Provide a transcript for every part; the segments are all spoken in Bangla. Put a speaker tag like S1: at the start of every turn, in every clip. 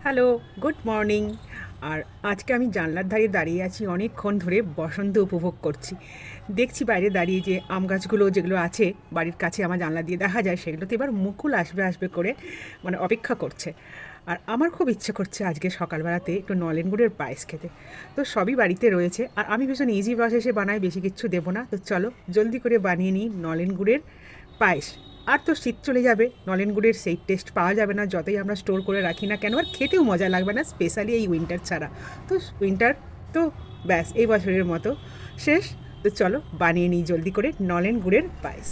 S1: Hello, good morning. আর আজকে আমি জানলার ধারে দাঁড়িয়ে আছি, অনেকক্ষণ ধরে বসন্ত উপভোগ করছি। দেখছি বাইরে দাঁড়িয়ে যে আম গাছগুলো যেগুলো আছে বাড়ির কাছে আমার জানলা দিয়ে দেখা যায়, সেগুলোতে এবার মুকুল আসবে আসবে করে মানে অপেক্ষা করছে। আর আমার খুব ইচ্ছে করছে আজকে সকালবেলাতে একটু নলেন গুড়ের পায়েস খেতে। তো সবই বাড়িতে রয়েছে, আর আমি ভীষণ ইজি প্রসেসে বানাই, বেশি কিচ্ছু দেবো না। তো চলো জলদি করে বানিয়ে নিই নলেন গুড়ের পায়েস। আর তো শীত চলে যাবে, নলেন গুড়ের সেই টেস্ট পাওয়া যাবে না যতই আমরা স্টোর করে রাখি না কেন, আর খেতেও মজা লাগবে না, স্পেশালি এই উইন্টার ছাড়া। তো উইন্টার তো ব্যাস এই বছরের মতো শেষ। তো চলো বানিয়ে নিই জলদি করে নলেন গুড়ের পায়েস।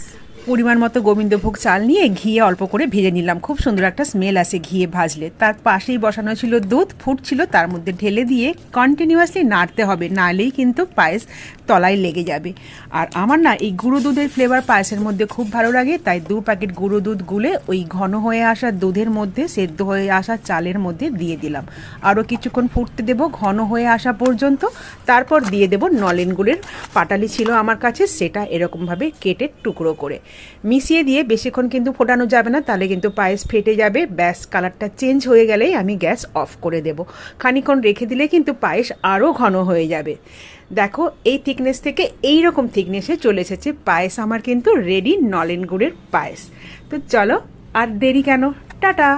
S1: পরিমাণ মতো গোবিন্দভোগ চাল নিয়ে ঘিয়ে অল্প করে ভেজে নিলাম, খুব সুন্দর একটা স্মেল আসে ঘিয়ে ভাজলে। তার পাশেই বসানো ছিল দুধ, ফুটছিল, তার মধ্যে ঢেলে দিয়ে কন্টিনিউয়াসলি নাড়তে হবে, নাড়লেই কিন্তু পায়েস তলায় লেগে যাবে। আর আমার না এই গুঁড়ো দুধের ফ্লেভার পায়েসের মধ্যে খুব ভালো লাগে, তাই 2 প্যাকেট গুঁড়ো দুধ গুলে ওই ঘন হয়ে আসা দুধের মধ্যে সেদ্ধ হয়ে আসা চালের মধ্যে দিয়ে দিলাম। আরও কিছুক্ষণ ফুটতে দেবো ঘন হয়ে আসা পর্যন্ত, তারপর দিয়ে দেবো নলেন গুড়ের পাটালি ছিল আমার কাছে, সেটা এরকমভাবে কেটে টুকরো করে মিশিয়ে দিয়ে বেশিক্ষণ কিন্তু ফোটানো যাবে না, তাহলে কিন্তু পায়েস ফেটে যাবে। ব্যাস কালারটা চেঞ্জ হয়ে গেলেই আমি গ্যাস অফ করে দেব। খানিকক্ষণ রেখে দিলে কিন্তু পায়েস আরও ঘন হয়ে যাবে। দেখো এই থিকনেস থেকে এই রকম থিকনেসে চলে এসেছে পায়েস আমার কিন্তু রেডি নলেন গুড়ের পায়েস। তো চলো আর দেরি কেন, টাটা।